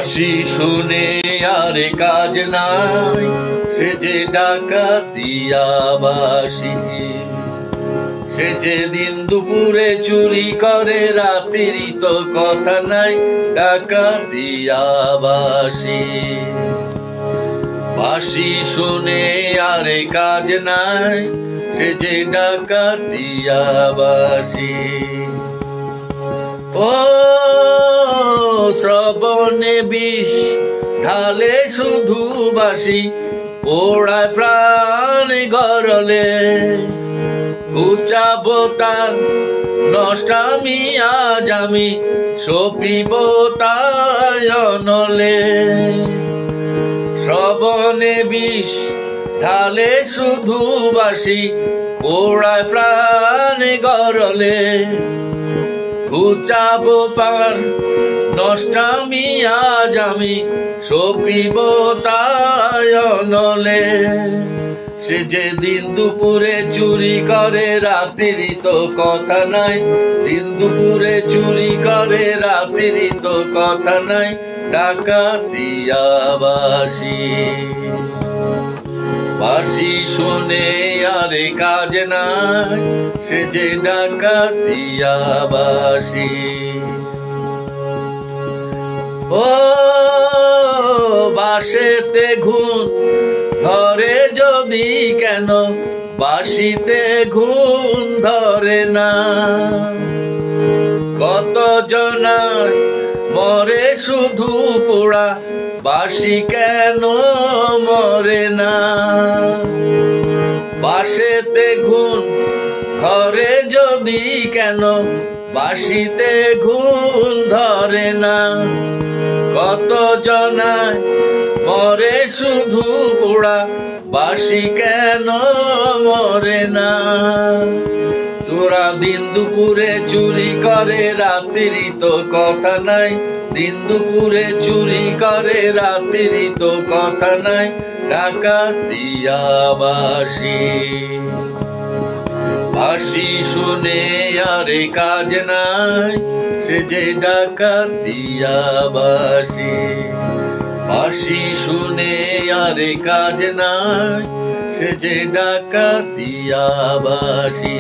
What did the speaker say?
বাঁশি শুনে আর কাজ নাই, সে যে ডাকাতিয়া বাঁশি। সে যে দিন দুপুরে চুরি করে, রাতেরই তো কথা নাই, ডাকাতিয়া বাঁশি। বাঁশি শুনে আর কাজ নাই, সে যে ডাকাতিয়া বাঁশি। ও শ্রবণে বিষ ঢালে শুধু বাঁশি, পোড়ায় প্রাণ গরলে। ঘুচাবো তার নষ্টামি আজ আমি, সপিব তাই অনলে। শ্রবণে বিষ ঢালে শুধু বাঁশি, পোড়ায় প্রাণ গরলে। ঘুচাবো পার নষ্টামি আজ আমি, সপিব তাই অনলে। সে যে দিন দুপুরে চুরি করে, রাতেরই তো কথা নাই, দিন দুপুরে চুরি করে, রাতেরই তো কথা নাই, ডাকাতিয়া বাঁশি। বাঁশি শুনে আর কাজ নাই, সে যে ডাকাতিয়া বাঁশি। ও বাঁশেতে ঘুণ ধরে যদি কেন, বাঁশিতে ঘুণ ধরে না। কত জনার মরে শুধু পোড়া, বাঁশি কেন মরে না। বাঁশেতে ঘুণ ধরে যদি কেন, বাঁশিতে ঘুণ ধরে না। কত জনায় মরে শুধু পোড়া, বাঁশি কেন মরে না। চোরা দিন দুপুরে চুরি করে, রাতেরই তো কথা নাই, দিন দুপুরে চুরি করে, রাতেরই তো কথা নাই, ডাকাতিয়া বাঁশি। বাঁশি শুনে আর কাজ নাই, সে যে ডাকাতিয়া বাঁশি। বাঁশি শুনে আর কাজ নাই, সে যে ডাকাতিয়া বাঁশি।